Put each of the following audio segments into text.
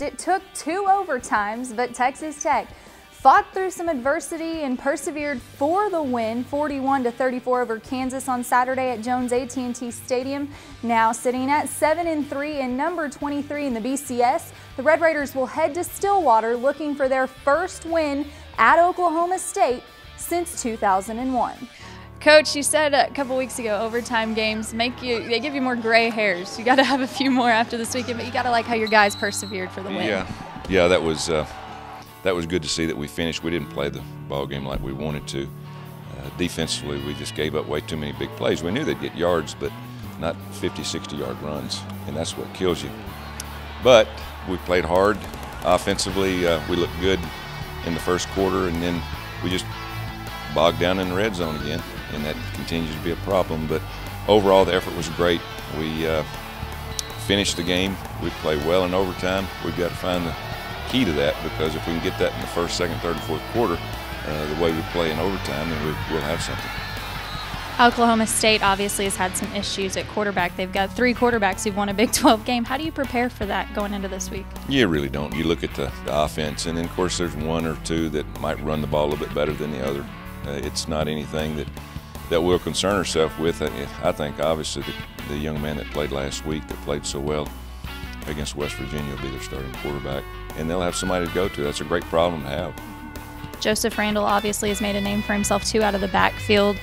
left. It took 2 overtimes, but Texas Tech fought through some adversity and persevered for the win, 41-34 over Kansas on Saturday at Jones AT&T Stadium. Now sitting at 7-3 and number 23 in the BCS, the Red Raiders will head to Stillwater looking for their first win at Oklahoma State since 2001. Coach, you said a couple weeks ago overtime games they give you more gray hairs. You got to have a few more after this weekend, but you got to like how your guys persevered for the win. Yeah, that was good to see that we finished. We didn't play the ball game like we wanted to. Defensively, we just gave up way too many big plays. We knew they'd get yards, but not 50, 60-yard runs, and that's what kills you. But we played hard. Offensively, we looked good in the first quarter, and then we just bogged down in the red zone again, and that continues to be a problem. But overall, the effort was great. We finished the game. We played well in overtime. We've got to find the key to that, because if we can get that in the first, second, third, and fourth quarter, the way we play in overtime, then we'll have something. Oklahoma State obviously has had some issues at quarterback. They've got 3 quarterbacks who've won a Big 12 game. How do you prepare for that going into this week? You really don't. You look at the offense, and then, of course, there's 1 or 2 that might run the ball a little bit better than the other. It's not anything that we'll concern ourselves with. I think, obviously, the young man that played last week that played so well against West Virginia will be their starting quarterback, and they'll have somebody to go to. That's a great problem to have. Joseph Randall obviously has made a name for himself, too, out of the backfield.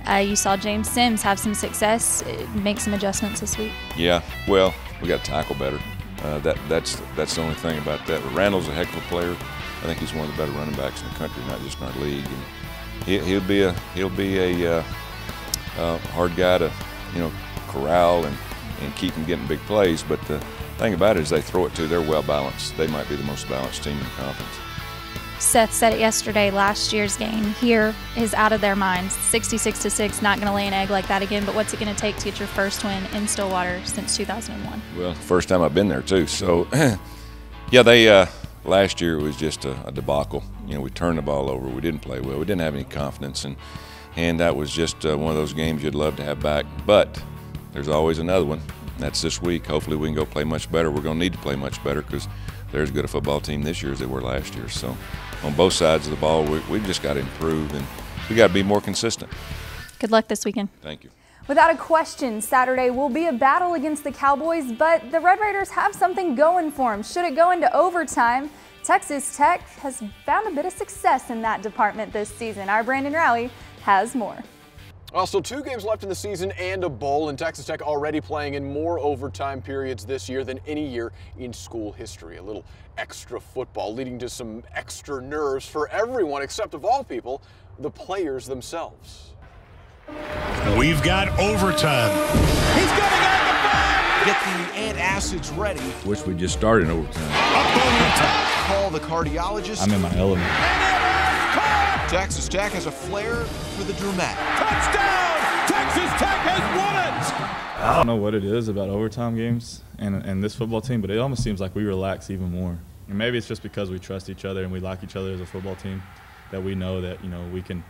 You saw James Sims have some success, make some adjustments this week. Yeah, well, we got to tackle better. That's the only thing about that. But Randall's a heck of a player. I think he's one of the better running backs in the country, not just in our league. And he'll be a hard guy to corral and keep him getting big plays. But the thing about it is they throw it to. They're well balanced. They might be the most balanced team in the conference. Seth said it yesterday, last year's game here is out of their minds. 66-6, not going to lay an egg like that again, but what's it going to take to get your first win in Stillwater since 2001? Well, first time I've been there too. So, yeah, last year it was just a debacle. We turned the ball over. We didn't play well. We didn't have any confidence, and that was just one of those games you'd love to have back. But there's always another one. That's this week. Hopefully we can go play much better. We're going to need to play much better because they're as good a football team this year as they were last year. So on both sides of the ball, we've just got to improve, and we got to be more consistent. Good luck this weekend. Thank you. Without a question, Saturday will be a battle against the Cowboys, but the Red Raiders have something going for them. Should it go into overtime, Texas Tech has found a bit of success in that department this season. Our Brandon Rowley has more. Well, so 2 games left in the season and a bowl, and Texas Tech already playing in more overtime periods this year than any year in school history. A little extra football leading to some extra nerves for everyone, except of all people, the players themselves. We've got overtime. He's getting out the 5! Get the antacids ready. Wish we just started in overtime. Up over the top. Call the cardiologist. I'm in my element. Texas Tech has a flair for the dramatic. Touchdown! Texas Tech has won it! I don't know what it is about overtime games and this football team, but it almost seems like we relax even more. And maybe it's just because we trust each other and we like each other as a football team, that we know that we can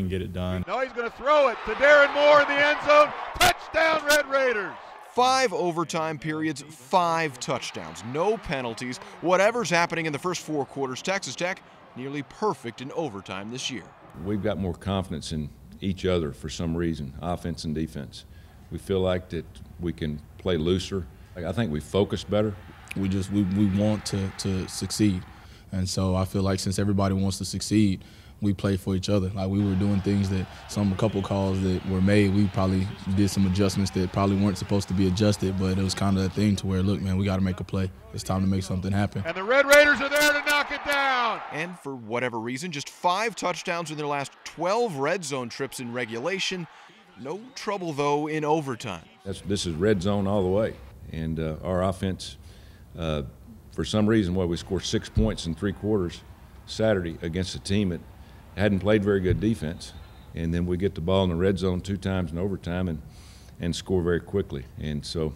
get it done. Now he's going to throw it to Darren Moore in the end zone. Touchdown, Red Raiders! 5 overtime periods, 5 touchdowns, no penalties. Whatever's happening in the first 4 quarters, Texas Tech nearly perfect in overtime this year. We've got more confidence in each other for some reason, offense and defense. We feel like that we can play looser. I think we focus better. We want to succeed, and so I feel like since everybody wants to succeed, we play for each other. Like we were doing things that a couple calls that were made, we probably did some adjustments that probably weren't supposed to be adjusted, but it was kind of a thing to where, look, man, we got to make a play. It's time to make something happen. And the Red Raiders are there to knock it down. And for whatever reason, just 5 touchdowns in their last 12 red zone trips in regulation. No trouble, though, in overtime. This is red zone all the way. And our offense, for some reason, we scored 6 points in 3 quarters Saturday against a team that hadn't played very good defense, and then we get the ball in the red zone 2 times in overtime and score very quickly. And so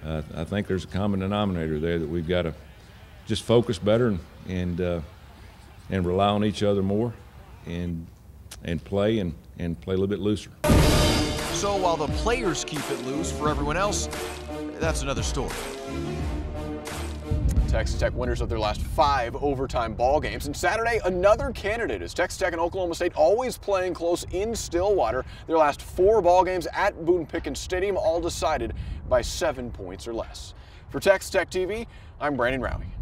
I think there's a common denominator there that we've got to just focus better and rely on each other more and play a little bit looser. So while the players keep it loose, for everyone else, that's another story. Texas Tech winners of their last 5 overtime ball games. And Saturday, another candidate is Texas Tech and Oklahoma State, always playing close in Stillwater. Their last 4 ball games at Boone Pickens Stadium, all decided by 7 points or less. For Texas Tech TV, I'm Brandon Rowie.